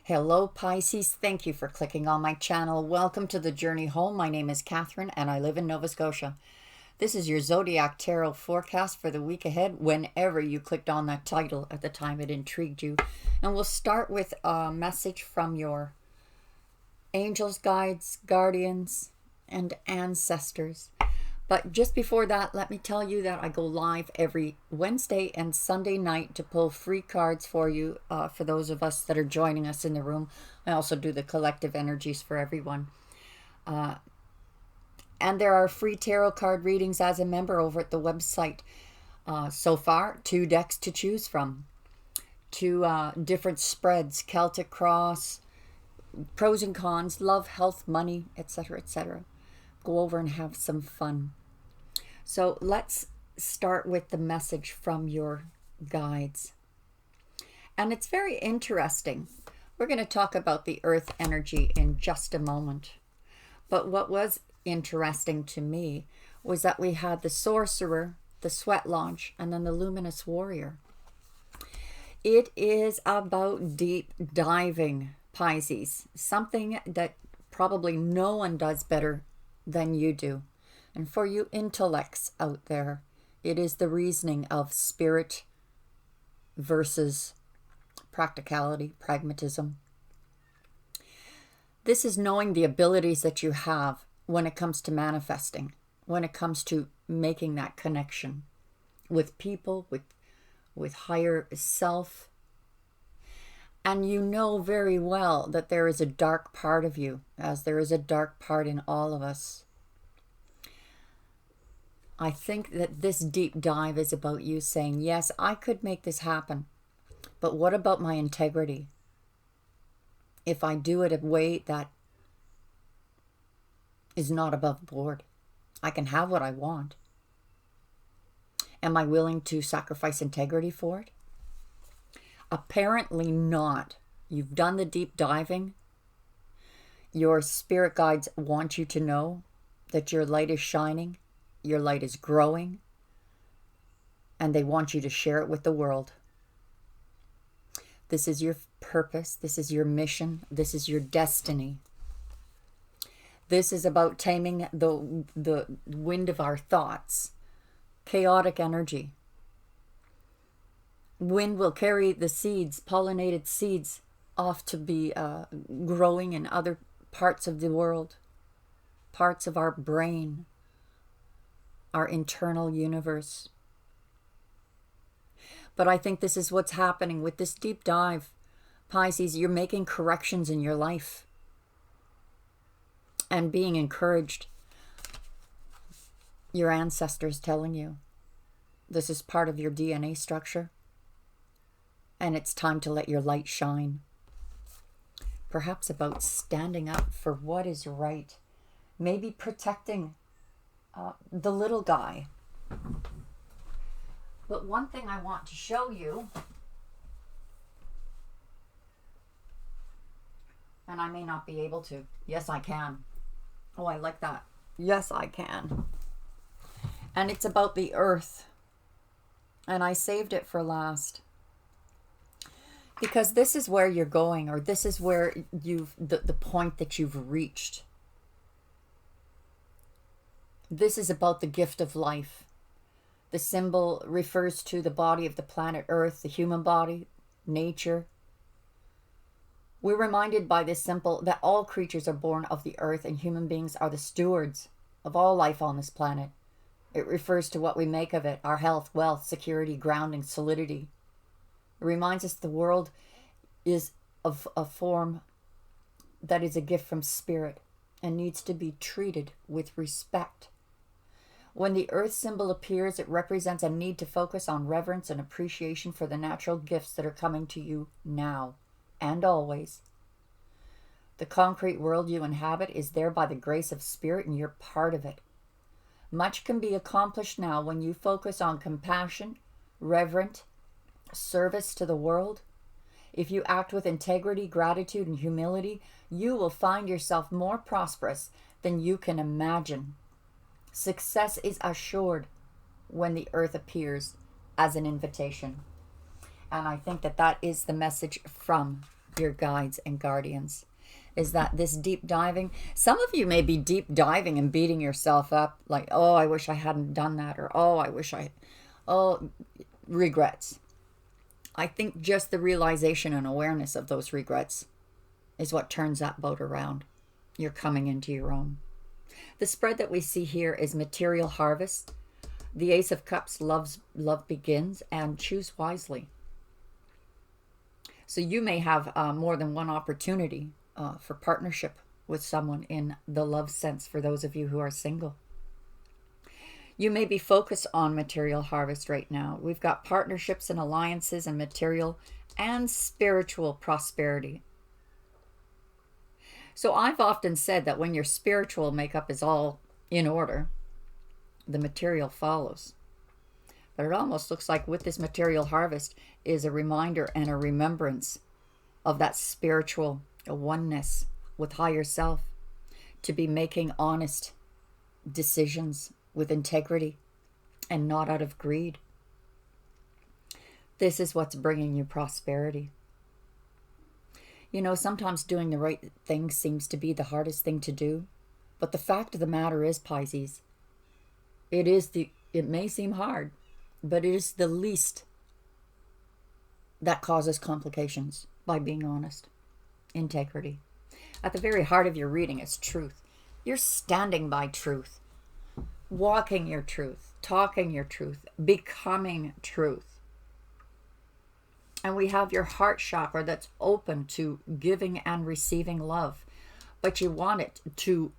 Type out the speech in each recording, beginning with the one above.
Hello Pisces, thank you for clicking on my channel. Welcome to the journey home. My name is Catherine and I live in Nova Scotia. This is your Zodiac Tarot forecast for the week ahead whenever you clicked on that title at the time it intrigued you. And we'll start with a message from your angels, guides, guardians, and ancestors. But just before that, let me tell you that I go live every Wednesday and Sunday night to pull free cards for you, for those of us that are joining us in the room. I also do the collective energies for everyone. And there are free tarot card readings as a member over at the website. So far, 2 decks to choose from. 2 different spreads, Celtic Cross, pros and cons, love, health, money, etc., etc. Go over and have some fun. So let's start with the message from your guides. And it's very interesting. We're going to talk about the earth energy in just a moment. But what was interesting to me was that we had the sorcerer, the sweat lodge, and then the luminous warrior. It is about deep diving, Pisces. Something that probably no one does better than you do. And for you intellects out there, it is the reasoning of spirit versus practicality, pragmatism. This is knowing the abilities that you have when it comes to manifesting, when it comes to making that connection with people, with higher self. And you know very well that there is a dark part of you, as there is a dark part in all of us. I think that this deep dive is about you saying, yes, I could make this happen, but what about my integrity? If I do it a way that is not above board, I can have what I want. Am I willing to sacrifice integrity for it? Apparently not. You've done the deep diving. Your spirit guides want you to know that your light is shining. Your light is growing, and they want you to share it with the world. This is your purpose. This is your mission. This is your destiny. This is about taming the wind of our thoughts. Chaotic energy. Wind will carry the seeds, pollinated seeds, off to be growing in other parts of the world, parts of our brain, our internal universe. But I think this is what's happening with this deep dive. Pisces, you're making corrections in your life and being encouraged. Your ancestors telling you this is part of your DNA structure and it's time to let your light shine. Perhaps about standing up for what is right. Maybe protecting the little guy. But one thing I want to show you, and I may not be able to. Yes, I can. Oh, I like that. Yes, I can. And it's about the earth. And I saved it for last. Because this is where you're going, or this is where the point that you've reached. This is about the gift of life. The symbol refers to the body of the planet Earth, the human body, nature. We're reminded by this symbol that all creatures are born of the earth and human beings are the stewards of all life on this planet. It refers to what we make of it, our health, wealth, security, grounding, solidity. It reminds us the world is of a form that is a gift from spirit and needs to be treated with respect. When the earth symbol appears, it represents a need to focus on reverence and appreciation for the natural gifts that are coming to you now and always. The concrete world you inhabit is there by the grace of spirit, and you're part of it. Much can be accomplished now when you focus on compassion, reverent service to the world. If you act with integrity, gratitude, and humility, you will find yourself more prosperous than you can imagine. Success is assured when the earth appears as an invitation. And I think that that is the message from your guides and guardians. Is that this deep diving? Some of you may be deep diving and beating yourself up like, oh, I wish I hadn't done that, or oh, I wish I, oh, regrets. I think just the realization and awareness of those regrets is what turns that boat around. You're coming into your own. The spread that we see here is material harvest. The Ace of Cups, love begins, and choose wisely. So you may have more than one opportunity for partnership with someone in the love sense for those of you who are single. You may be focused on material harvest right now. We've got partnerships and alliances and material and spiritual prosperity. So I've often said that when your spiritual makeup is all in order, the material follows. But it almost looks like with this material harvest is a reminder and a remembrance of that spiritual oneness with higher self, to be making honest decisions with integrity and not out of greed. This is what's bringing you prosperity. You know, sometimes doing the right thing seems to be the hardest thing to do, but the fact of the matter is, Pisces, it may seem hard, but it is the least that causes complications by being honest. Integrity. At the very heart of your reading is truth. You're standing by truth, walking your truth, talking your truth, becoming truth. And we have your heart chakra that's open to giving and receiving love, but you want it to,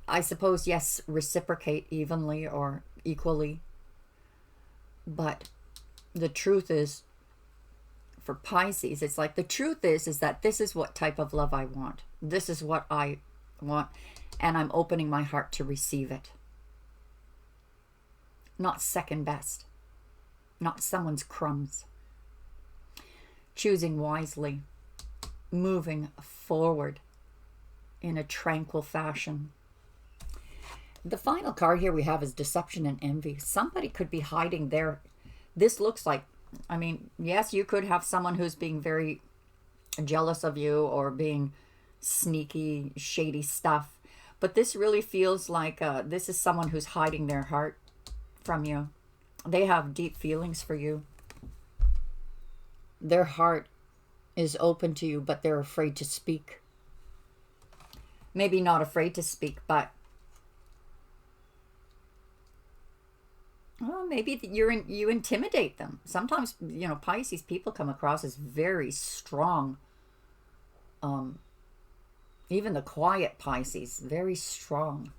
I suppose, yes, reciprocate evenly or equally. But the truth is, for Pisces, it's like the truth is that this is what type of love I want. This is what I want, and I'm opening my heart to receive it. Not second best, not someone's crumbs. Choosing wisely, moving forward in a tranquil fashion. The final card here we have is deception and envy. Somebody could be hiding there. This looks like, I mean, yes, you could have someone who's being very jealous of you or being sneaky, shady stuff. But this really feels like this is someone who's hiding their heart from you. They have deep feelings for you. Their heart is open to you, but they're afraid to speak. Maybe not afraid to speak, but well, maybe you intimidate them. Sometimes, you know, Pisces people come across as very strong. Even the quiet Pisces, very strong.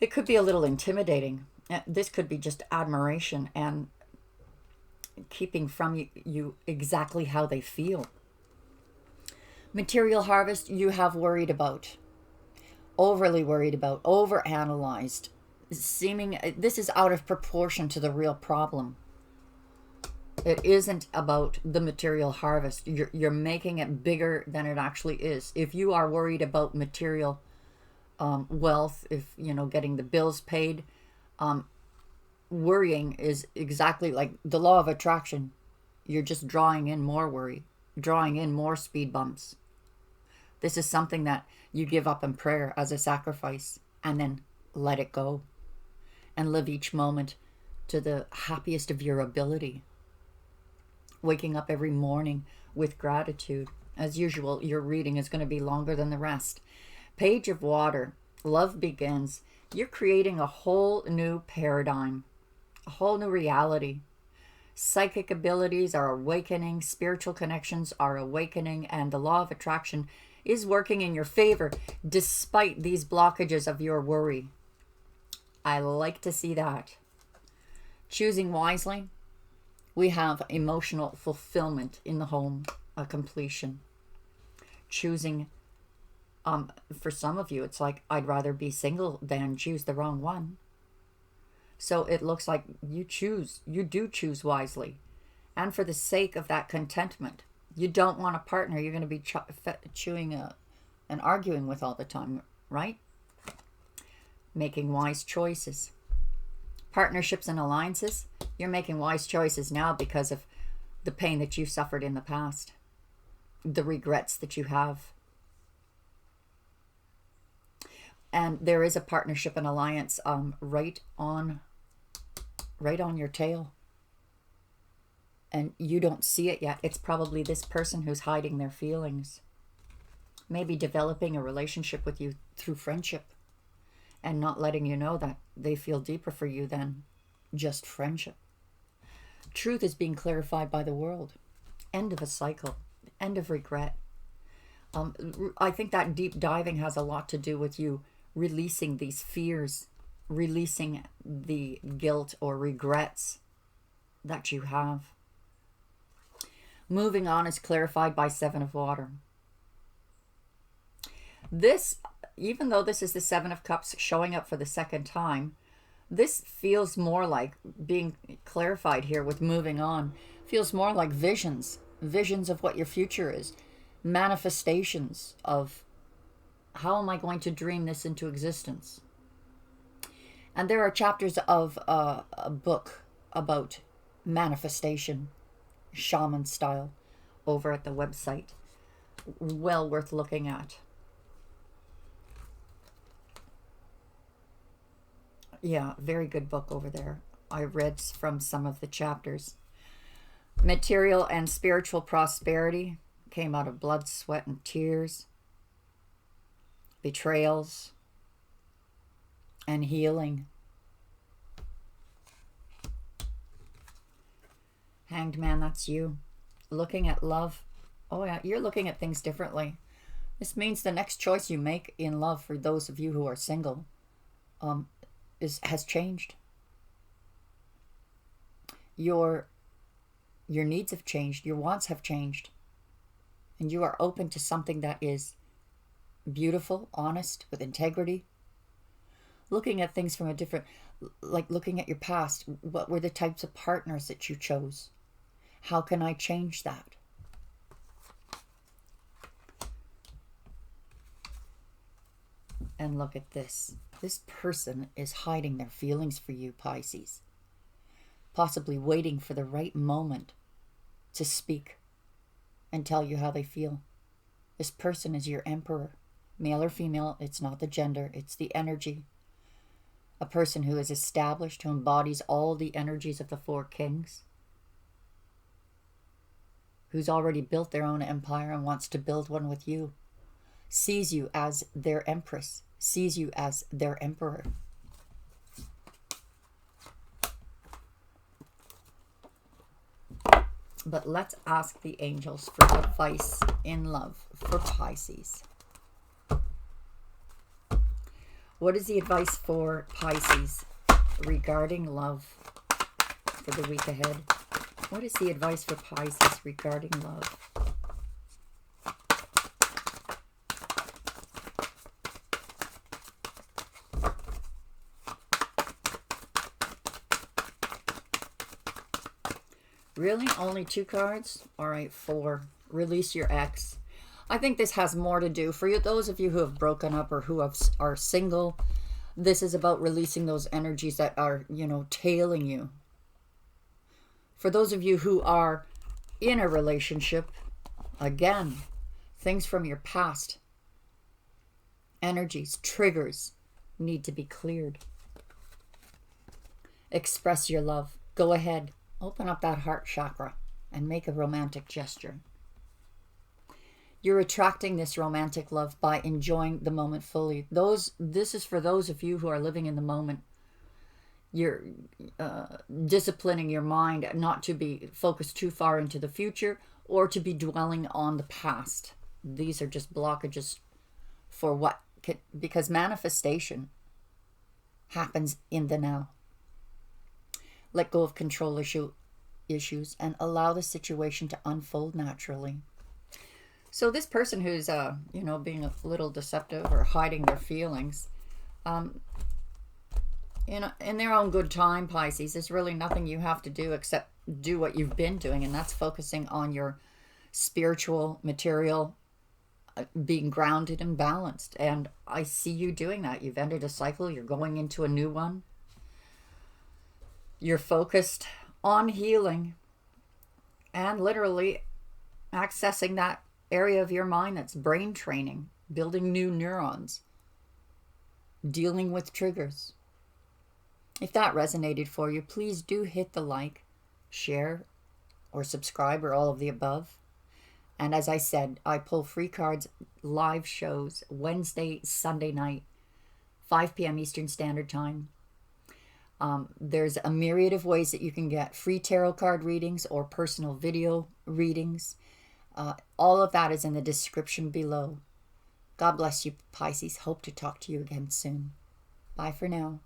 It could be a little intimidating. This could be just admiration and keeping from you exactly how they feel. Material harvest, you have worried about, overly worried about, overanalyzed, seeming this is out of proportion to the real problem. It isn't about the material harvest. You're making it bigger than it actually is. If you are worried about material wealth, if you know, getting the bills paid, worrying is exactly like the law of attraction. You're just drawing in more worry, drawing in more speed bumps. This is something that you give up in prayer as a sacrifice and then let it go and live each moment to the happiest of your ability. Waking up every morning with gratitude. As usual, your reading is going to be longer than the rest. Page of Water, love begins. You're creating a whole new paradigm, a whole new reality. Psychic abilities are awakening, spiritual connections are awakening, and the law of attraction is working in your favor despite these blockages of your worry. I like to see that. Choosing wisely, we have emotional fulfillment in the home, a completion. Choosing, for some of you, it's like, I'd rather be single than choose the wrong one. So it looks like you do choose wisely. And for the sake of that contentment, you don't want a partner you're going to be chewing and arguing with all the time, right? Making wise choices. Partnerships and alliances, You're making wise choices now because of the pain that you suffered in the past, the regrets that you have. And there is a partnership and alliance right on your tail. And you don't see it yet. It's probably this person who's hiding their feelings. Maybe developing a relationship with you through friendship and not letting you know that they feel deeper for you than just friendship. Truth is being clarified by the world. End of a cycle. End of regret. I think that deep diving has a lot to do with you releasing these fears, releasing the guilt or regrets that you have. Moving on is clarified by Seven of Water. This, even though this is the Seven of Cups showing up for the second time, this feels more like being clarified here with moving on. Feels more like visions. Visions of what your future is. Manifestations of how am I going to dream this into existence. And there are chapters of a book about manifestation, shaman style, over at the website. Well worth looking at. Yeah, very good book over there. I read from some of the chapters. Material and spiritual prosperity came out of blood, sweat, and tears. Betrayals and healing. Hanged Man, that's you. Looking at love. Oh yeah, you're looking at things differently. This means the next choice you make in love, for those of you who are single, has changed. Your needs have changed. Your wants have changed. And you are open to something that is beautiful, honest, with integrity. Looking at things from a different, like looking at your past. What were the types of partners that you chose? How can I change that? And look at this. This person is hiding their feelings for you, Pisces. Possibly waiting for the right moment to speak and tell you how they feel. This person is your emperor. Male or female, it's not the gender, it's the energy. A person who is established, who embodies all the energies of the four kings. Who's already built their own empire and wants to build one with you. Sees you as their empress. Sees you as their emperor. But let's ask the angels for advice in love for Pisces. What is the advice for Pisces regarding love for the week ahead? What is the advice for Pisces regarding love? Really? Only 2 cards? All right, 4. Release your ex. I think this has more to do for you, those of you who have broken up or who are single. This is about releasing those energies that are, tailing you. For those of you who are in a relationship, again, things from your past, energies, triggers need to be cleared. Express your love. Go ahead. Open up that heart chakra and make a romantic gesture. You're attracting this romantic love by enjoying the moment fully. This is for those of you who are living in the moment. You're disciplining your mind not to be focused too far into the future or to be dwelling on the past. These are just blockages for because manifestation happens in the now. Let go of control issues and allow the situation to unfold naturally. So this person who's, being a little deceptive or hiding their feelings, in their own good time, Pisces, there's really nothing you have to do except do what you've been doing, and that's focusing on your spiritual, material, being grounded and balanced. And I see you doing that. You've ended a cycle. You're going into a new one. You're focused on healing and literally accessing that area of your mind that's brain training, building new neurons, dealing with triggers. If that resonated for you, please do hit the like, share, or subscribe, or all of the above. And as I said, I pull free cards, live shows, Wednesday, Sunday night, 5 p.m. Eastern Standard Time. There's a myriad of ways that you can get free tarot card readings or personal video readings. All of that is in the description below. God bless you, Pisces. Hope to talk to you again soon. Bye for now.